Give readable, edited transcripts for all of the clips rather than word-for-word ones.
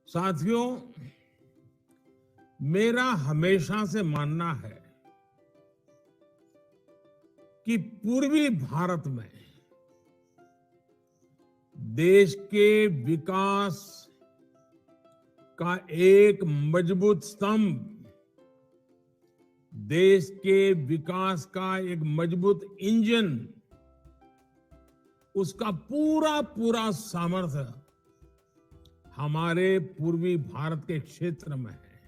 साथियों, मेरा हमेशा से मानना है कि पूर्वी भारत में देश के विकास का एक मजबूत स्तंभ, देश के विकास का एक मजबूत इंजन, उसका पूरा पूरा सामर्थ्य हमारे पूर्वी भारत के क्षेत्र में है।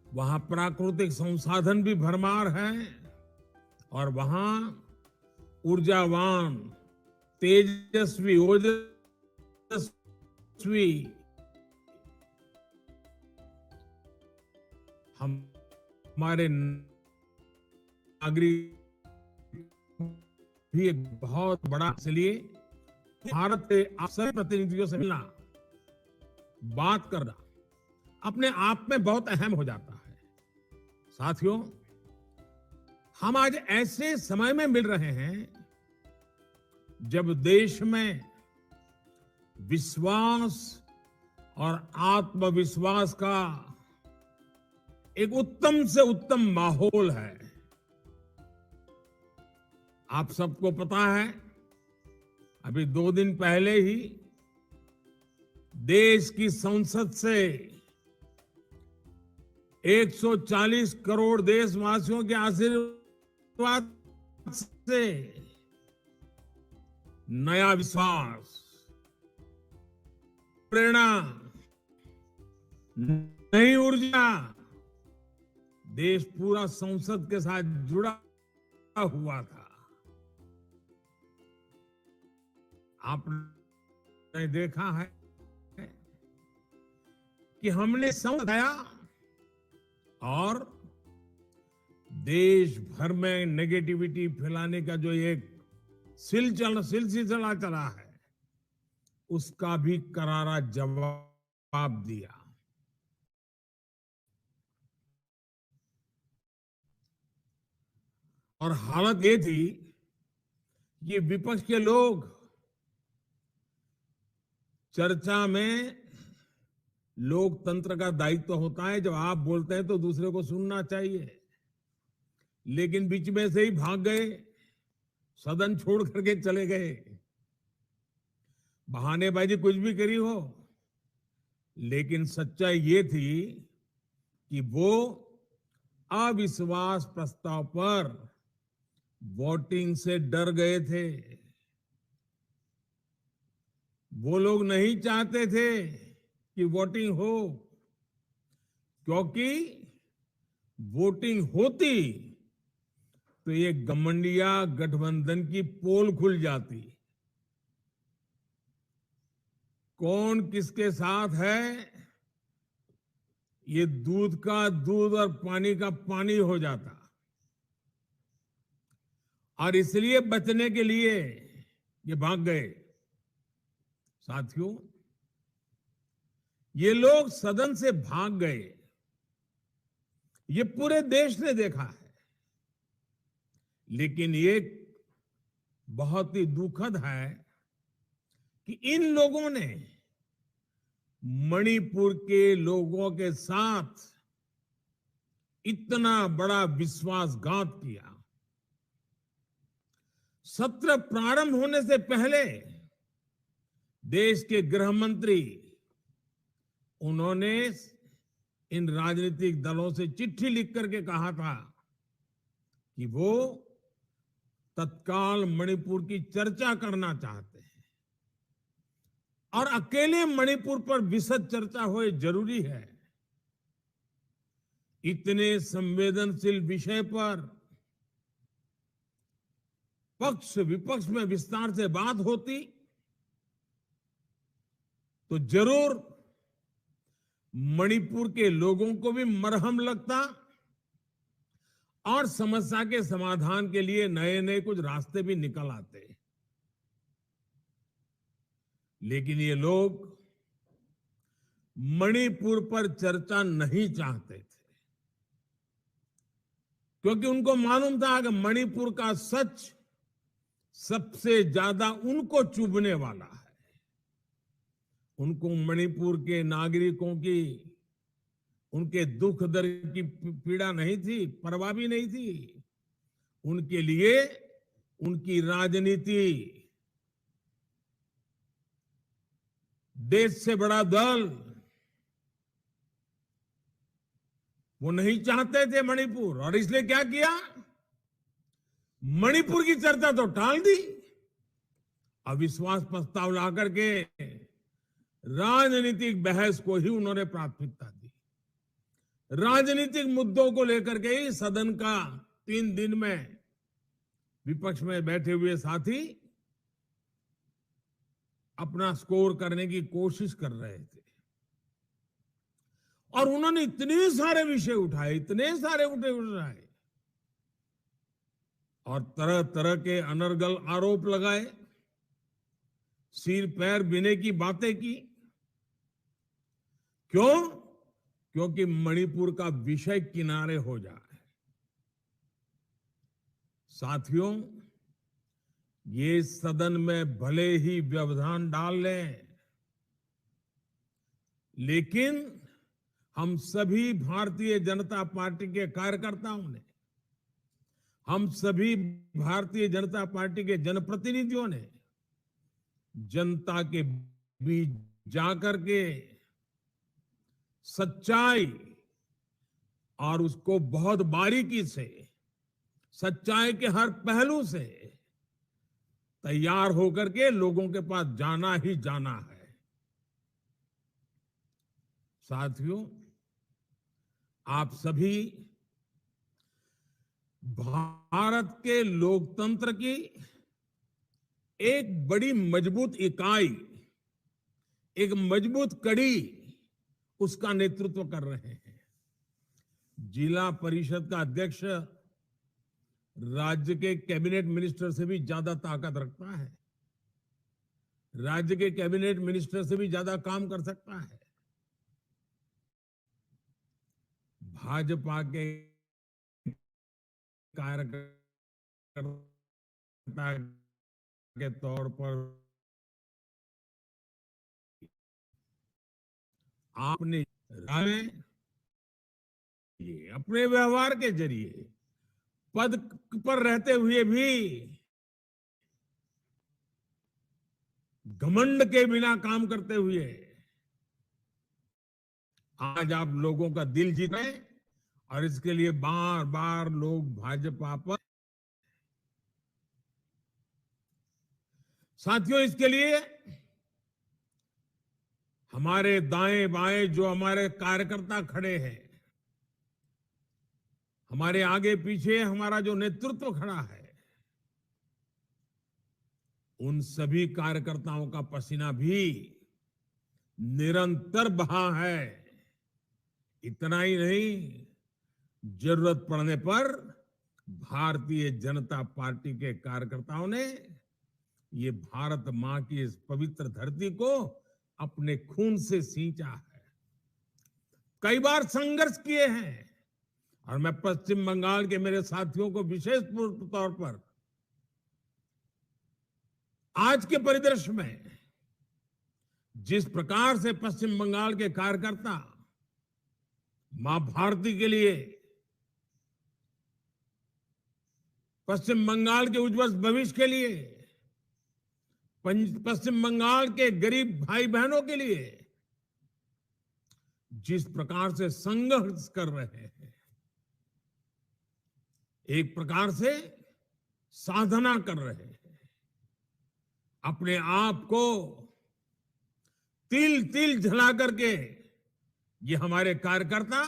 वहां प्राकृतिक संसाधन भी भरमार है और वहां ऊर्जावान, तेजस्वी, ओजस्वी हमारे नागरिक भी एक बहुत बड़ा, इसलिए भारत के सभी प्रतिनिधियों से मिलना, बात करना अपने आप में बहुत अहम हो जाता है। साथियों, हम आज ऐसे समय में मिल रहे हैं जब देश में विश्वास और आत्मविश्वास का एक उत्तम से उत्तम माहौल है। आप सबको पता है, अभी 2 दिन पहले ही देश की संसद से 140 करोड़ देशवासियों के आशीर्वाद से नया विश्वास, प्रेरणा, नई ऊर्जा, देश पूरा संसद के साथ जुड़ा हुआ था। आपने देखा है कि हमने समझाया और देश भर में नेगेटिविटी फैलाने का जो एक सिलसिला चला है, उसका भी करारा जवाब दिया। और हालत ये थी कि विपक्ष के लोग चर्चा में, लोकतंत्र का दायित्व होता है, जब आप बोलते हैं तो दूसरे को सुनना चाहिए, लेकिन बीच में से ही भाग गए, सदन छोड़ करके चले गए। बहानेबाजी कुछ भी करी हो, लेकिन सच्चाई ये थी कि वो अविश्वास प्रस्ताव पर वोटिंग से डर गए थे। वो लोग नहीं चाहते थे कि वोटिंग हो, क्योंकि वोटिंग होती तो ये गठबंधन गठबंधन की पोल खुल जाती। कौन किसके साथ है, ये दूध का दूध और पानी का पानी हो जाता। और इसलिए बचने के लिए ये भाग गए। साथियों, ये लोग सदन से भाग गए, ये पूरे देश ने देखा है। लेकिन ये बहुत ही दुखद है कि इन लोगों ने मणिपुर के लोगों के साथ इतना बड़ा विश्वासघात किया। सत्र प्रारंभ होने से पहले देश के गृह मंत्री, उन्होंने इन राजनीतिक दलों से चिट्ठी लिख करके कहा था कि वो तत्काल मणिपुर की चर्चा करना चाहते हैं और अकेले मणिपुर पर विशद चर्चा होए जरूरी है। इतने संवेदनशील विषय पर पक्ष विपक्ष में विस्तार से बात होती तो जरूर मणिपुर के लोगों को भी मरहम लगता और समस्या के समाधान के लिए नए नए कुछ रास्ते भी निकल आते। लेकिन ये लोग मणिपुर पर चर्चा नहीं चाहते थे, क्योंकि उनको मालूम था कि मणिपुर का सच सबसे ज्यादा उनको चुभने वाला है। उनको मणिपुर के नागरिकों की, उनके दुख दर्द की पीड़ा नहीं थी, परवाह भी नहीं थी। उनके लिए उनकी राजनीति, देश से बड़ा दल, वो नहीं चाहते थे मणिपुर, और इसलिए क्या किया, मणिपुर की चर्चा तो टाल दी, अविश्वास प्रस्ताव ला करके राजनीतिक बहस को ही उन्होंने प्राथमिकता दी। राजनीतिक मुद्दों को लेकर के ही सदन का 3 दिन में विपक्ष में बैठे हुए साथी अपना स्कोर करने की कोशिश कर रहे थे, और उन्होंने इतने सारे विषय उठाए, इतने सारे उठाए, और तरह तरह के अनर्गल आरोप लगाए, सिर पैर बिने की बातें की। क्यों? क्योंकि मणिपुर का विषय किनारे हो जाए। साथियों, ये सदन में भले ही व्यवधान डाल लें, लेकिन हम सभी भारतीय जनता पार्टी के कार्यकर्ताओं ने, हम सभी भारतीय जनता पार्टी के जनप्रतिनिधियों ने जनता के बीच जाकर के सच्चाई और उसको बहुत बारीकी से, सच्चाई के हर पहलू से तैयार होकर के लोगों के पास जाना ही जाना है। साथियों, आप सभी भारत के लोकतंत्र की एक बड़ी मजबूत इकाई, एक मजबूत कड़ी, उसका नेतृत्व कर रहे हैं। जिला परिषद का अध्यक्ष राज्य के कैबिनेट मिनिस्टर से भी ज्यादा ताकत रखता है, राज्य के कैबिनेट मिनिस्टर से भी ज्यादा काम कर सकता है। भाजपा के कार्यकर्ता के तौर पर आपने अपने व्यवहार के जरिए पद पर रहते हुए भी घमंड के बिना काम करते हुए आज आप लोगों का दिल जीत रहे हैं, और इसके लिए बार बार लोग भाजपा पर। साथियों, इसके लिए हमारे दाएं बाएं जो हमारे कार्यकर्ता खड़े हैं, हमारे आगे पीछे हमारा जो नेतृत्व खड़ा है, उन सभी कार्यकर्ताओं का पसीना भी निरंतर बहा है। इतना ही नहीं, जरूरत पड़ने पर भारतीय जनता पार्टी के कार्यकर्ताओं ने ये भारत मां की इस पवित्र धरती को अपने खून से सींचा है, कई बार संघर्ष किए हैं। और मैं पश्चिम बंगाल के मेरे साथियों को विशेष तौर पर आज के परिदृश्य में जिस प्रकार से पश्चिम बंगाल के कार्यकर्ता मां भारती के लिए, पश्चिम बंगाल के उज्जवल भविष्य के लिए, पश्चिम बंगाल के गरीब भाई बहनों के लिए जिस प्रकार से संघर्ष कर रहे हैं, एक प्रकार से साधना कर रहे हैं, अपने आप को तिल तिल जला करके ये हमारे कार्यकर्ता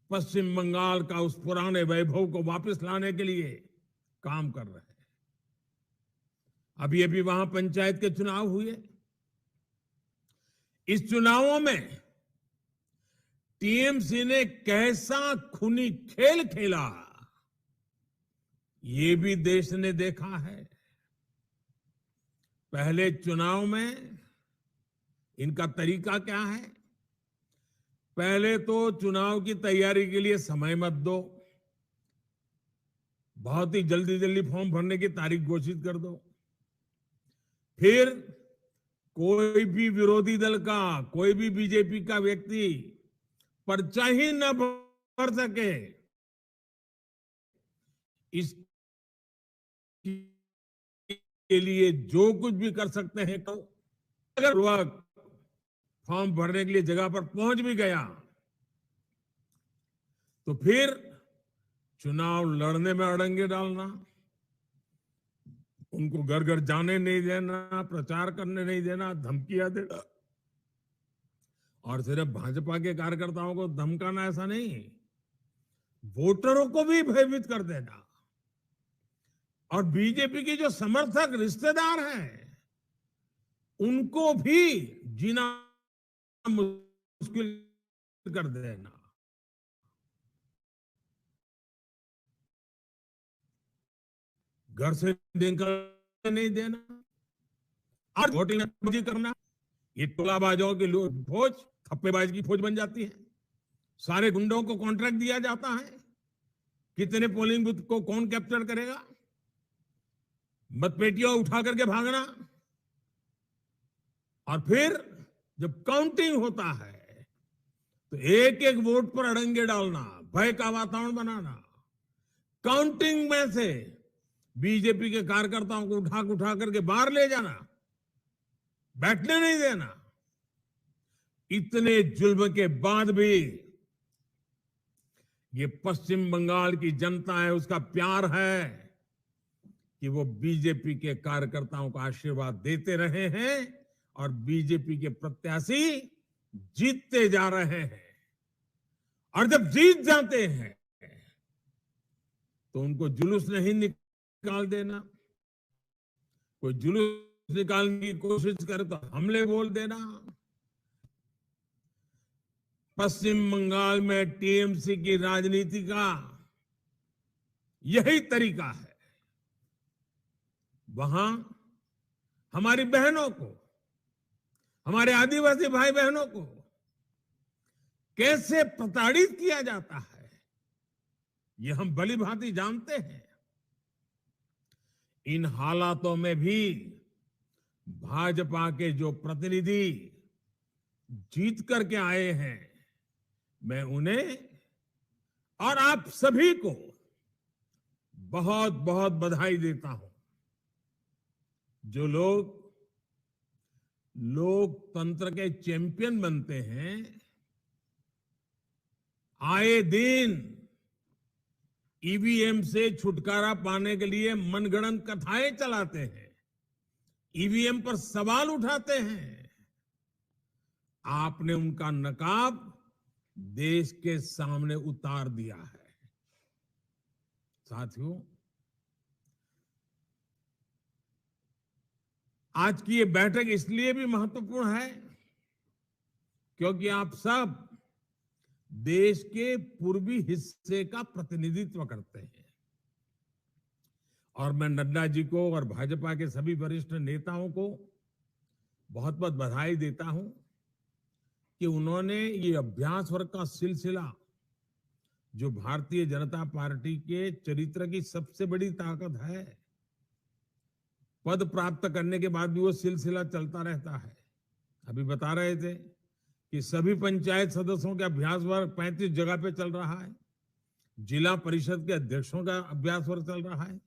पश्चिम बंगाल का उस पुराने वैभव को वापस लाने के लिए काम कर रहे हैं। अभी अभी वहां पंचायत के चुनाव हुए। इस चुनावों में टीएमसी ने कैसा खूनी खेल खेला, ये भी देश ने देखा है। पहले चुनाव में इनका तरीका क्या है? पहले तो चुनाव की तैयारी के लिए समय मत दो, बहुत ही जल्दी जल्दी फॉर्म भरने की तारीख घोषित कर दो, फिर कोई भी विरोधी दल का, कोई भी बीजेपी का व्यक्ति पर्चा ही न भर सके, इसके लिए जो कुछ भी कर सकते हैं तो अगर वह फॉर्म भरने के लिए जगह पर पहुंच भी गया तो फिर चुनाव लड़ने में अड़ंगे डालना, उनको घर घर जाने नहीं देना, प्रचार करने नहीं देना, धमकियां देना, और सिर्फ भाजपा के कार्यकर्ताओं को धमकाना ऐसा नहीं, वोटरों को भी भयभीत कर देना। और बीजेपी के जो समर्थक रिश्तेदार हैं उनको भी जीना मुश्किल कर देना। घर से निकलने नहीं देना और वोटिंग करना, ये टोलाबाजों की फौज, थप्पेबाज की फौज बन जाती है। सारे गुंडों को कॉन्ट्रैक्ट दिया जाता है, कितने पोलिंग बूथ को कौन कैप्चर करेगा, मतपेटियां उठा करके भागना, और फिर जब काउंटिंग होता है तो एक एक वोट पर अड़ंगे डालना, भय का वातावरण बनाना, काउंटिंग में से बीजेपी के कार्यकर्ताओं को उठा करके बाहर ले जाना, बैठने नहीं देना। इतने जुल्म के बाद भी ये पश्चिम बंगाल की जनता है, उसका प्यार है कि वो बीजेपी के कार्यकर्ताओं को आशीर्वाद देते रहे हैं और बीजेपी के प्रत्याशी जीतते जा रहे हैं। और जब जीत जाते हैं तो उनको जुलूस नहीं निकाल देना, कोई जुलूस निकालने की कोशिश करे तो हमले बोल देना। पश्चिम बंगाल में टीएमसी की राजनीति का यही तरीका है। वहां हमारी बहनों को, हमारे आदिवासी भाई बहनों को कैसे प्रताड़ित किया जाता है, ये हम भली भांति जानते हैं। इन हालातों में भी भाजपा के जो प्रतिनिधि जीत करके आए हैं, मैं उन्हें और आप सभी को बहुत बहुत बधाई देता हूं। जो लोग लोकतंत्र के चैंपियन बनते हैं, आए दिन ईवीएम से छुटकारा पाने के लिए मनगढ़ंत कथाएं चलाते हैं, ईवीएम पर सवाल उठाते हैं, आपने उनका नकाब देश के सामने उतार दिया है। साथियों, आज की ये बैठक इसलिए भी महत्वपूर्ण है क्योंकि आप सब देश के पूर्वी हिस्से का प्रतिनिधित्व करते हैं। और मैं नड्डा जी को और भाजपा के सभी वरिष्ठ नेताओं को बहुत बहुत बधाई देता हूं कि उन्होंने ये अभ्यास वर्ग का सिलसिला, जो भारतीय जनता पार्टी के चरित्र की सबसे बड़ी ताकत है, पद प्राप्त करने के बाद भी वो सिलसिला चलता रहता है। अभी बता रहे थे कि सभी पंचायत सदस्यों के अभ्यास वर्ग 35 जगह पे चल रहा है, जिला परिषद के अध्यक्षों का अभ्यास वर्ग चल रहा है।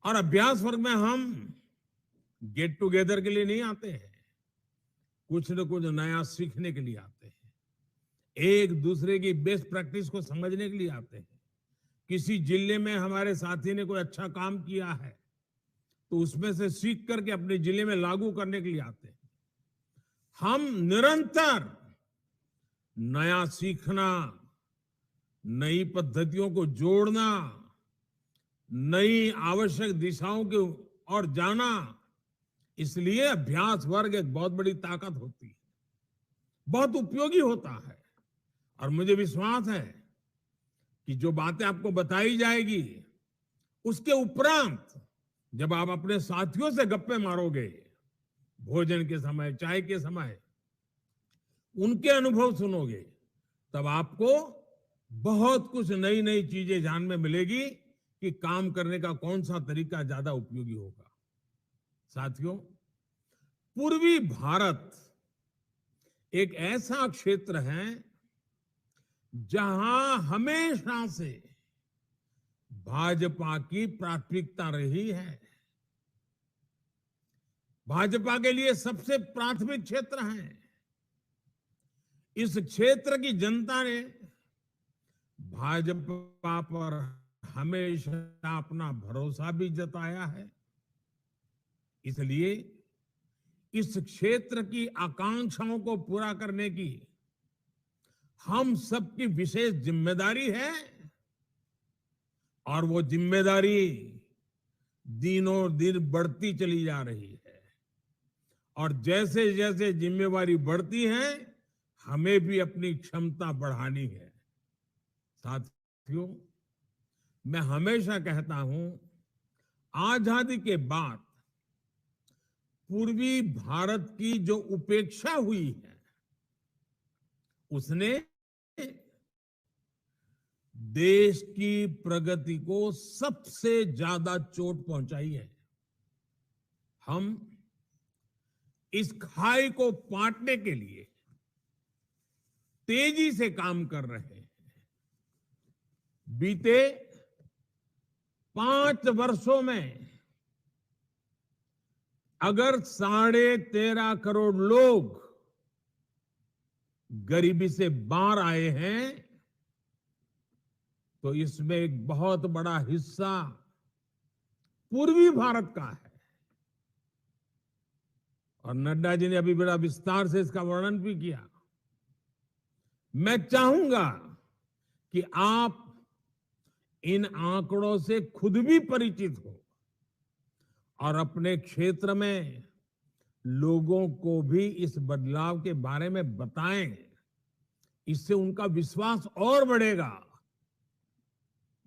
और अभ्यास वर्ग में हम गेट टुगेदर के लिए नहीं आते हैं, कुछ न कुछ नया सीखने के लिए आते हैं, एक दूसरे की बेस्ट प्रैक्टिस को समझने के लिए आते हैं। किसी जिले में हमारे साथी ने कोई अच्छा काम किया है तो उसमें से सीख करके अपने जिले में लागू करने के लिए आते हैं। हम निरंतर नया सीखना, नई पद्धतियों को जोड़ना, नई आवश्यक दिशाओं की ओर जाना, इसलिए अभ्यास वर्ग एक बहुत बड़ी ताकत होती है, बहुत उपयोगी होता है। और मुझे विश्वास है कि जो बातें आपको बताई जाएगी उसके उपरांत जब आप अपने साथियों से गप्पे मारोगे, भोजन के समय, चाय के समय, उनके अनुभव सुनोगे, तब आपको बहुत कुछ नई नई चीजें जानने में मिलेगी कि काम करने का कौन सा तरीका ज्यादा उपयोगी होगा। साथियों, पूर्वी भारत एक ऐसा क्षेत्र है जहां हमेशा से भाजपा की प्राथमिकता रही है। भाजपा के लिए सबसे प्राथमिक क्षेत्र है। इस क्षेत्र की जनता ने भाजपा पर हमेशा अपना भरोसा भी जताया है। इसलिए इस क्षेत्र की आकांक्षाओं को पूरा करने की हम सबकी विशेष जिम्मेदारी है और वो जिम्मेदारी दिनों दिन बढ़ती चली जा रही है। और जैसे जैसे जिम्मेवारी बढ़ती है, हमें भी अपनी क्षमता बढ़ानी है। साथियों, मैं हमेशा कहता हूं, आजादी के बाद पूर्वी भारत की जो उपेक्षा हुई है, उसने देश की प्रगति को सबसे ज्यादा चोट पहुंचाई है। हम इस खाई को पाटने के लिए तेजी से काम कर रहे हैं। बीते 5 वर्षों में अगर 13.5 करोड़ लोग गरीबी से बाहर आए हैं, तो इसमें एक बहुत बड़ा हिस्सा पूर्वी भारत का है। और नड्डा जी ने अभी बड़ा विस्तार से इसका वर्णन भी किया। मैं चाहूंगा कि आप इन आंकड़ों से खुद भी परिचित हो और अपने क्षेत्र में लोगों को भी इस बदलाव के बारे में बताएं। इससे उनका विश्वास और बढ़ेगा।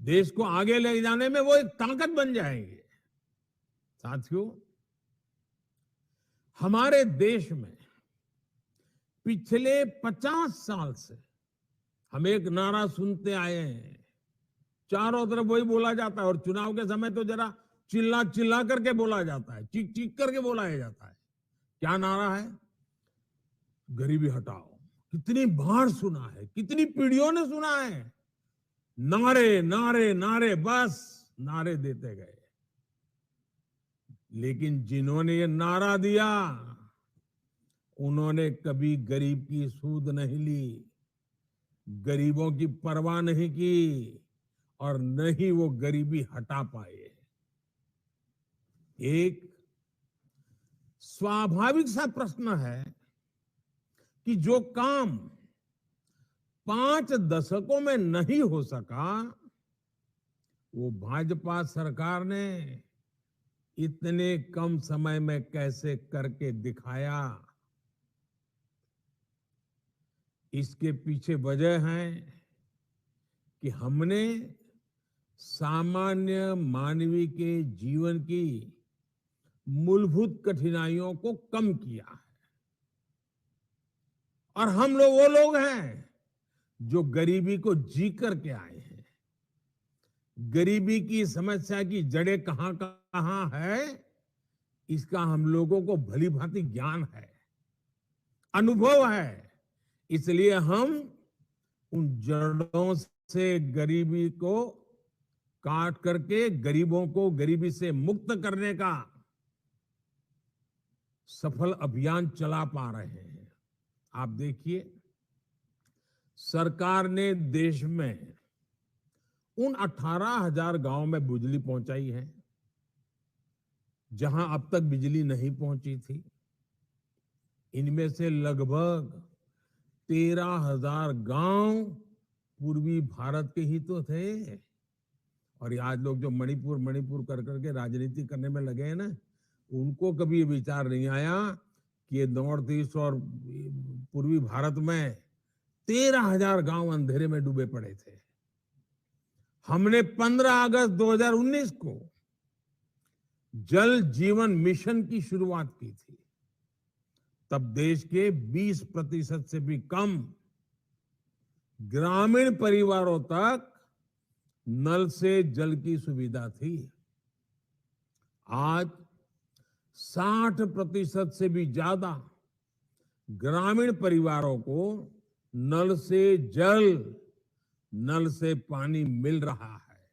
देश को आगे ले जाने में वो एक ताकत बन जाएंगे। साथियों, हमारे देश में पिछले 50 साल से हम एक नारा सुनते आए हैं। चारों तरफ वही बोला जाता है और चुनाव के समय तो जरा चिल्ला चिल्ला करके बोला जाता है, चीख चीख करके बोलाया जाता है। क्या नारा है? गरीबी हटाओ। कितनी बार सुना है, कितनी पीढ़ियों ने सुना है। नारे नारे नारे, बस नारे देते गए। लेकिन जिन्होंने ये नारा दिया, उन्होंने कभी गरीब की सूध नहीं ली, गरीबों की परवाह नहीं की और न ही वो गरीबी हटा पाए। एक स्वाभाविक सा प्रश्न है कि जो काम 5 दशकों में नहीं हो सका, वो भाजपा सरकार ने इतने कम समय में कैसे करके दिखाया। इसके पीछे वजह है कि हमने सामान्य मानवीय के जीवन की मूलभूत कठिनाइयों को कम किया है। और हम लोग वो लोग हैं जो गरीबी को जी करके आए हैं। गरीबी की समस्या की जड़ें कहां कहां है, इसका हम लोगों को भली भांति ज्ञान है, अनुभव है। इसलिए हम उन जड़ों से गरीबी को काट करके गरीबों को गरीबी से मुक्त करने का सफल अभियान चला पा रहे हैं। आप देखिए, सरकार ने देश में उन 18,000 गांव में बिजली पहुंचाई है जहां अब तक बिजली नहीं पहुंची थी। इनमें से लगभग 13,000 गांव पूर्वी भारत के ही तो थे। और आज लोग जो मणिपुर मणिपुर कर करके राजनीति करने में लगे हैं ना, उनको कभी ये विचार नहीं आया कि ये नॉर्थ ईस्ट और पूर्वी भारत में 13,000 गांव अंधेरे में डूबे पड़े थे। हमने 15 अगस्त 2019 को जल जीवन मिशन की शुरुआत की थी। तब देश के 20% से भी कम ग्रामीण परिवारों तक नल से जल की सुविधा थी। आज 60% से भी ज्यादा ग्रामीण परिवारों को नल से जल, नल से पानी मिल रहा है।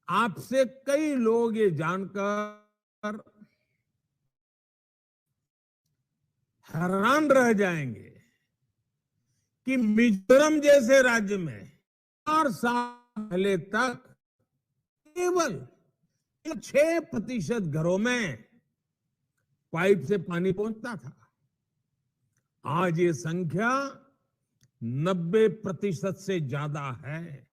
आपसे कई लोग ये जानकर हैरान रह जाएंगे कि मिजोरम जैसे राज्य में 4 साल पहले तक केवल 6% घरों में पाइप से पानी पहुंचता था। आज ये संख्या 90% से ज्यादा है।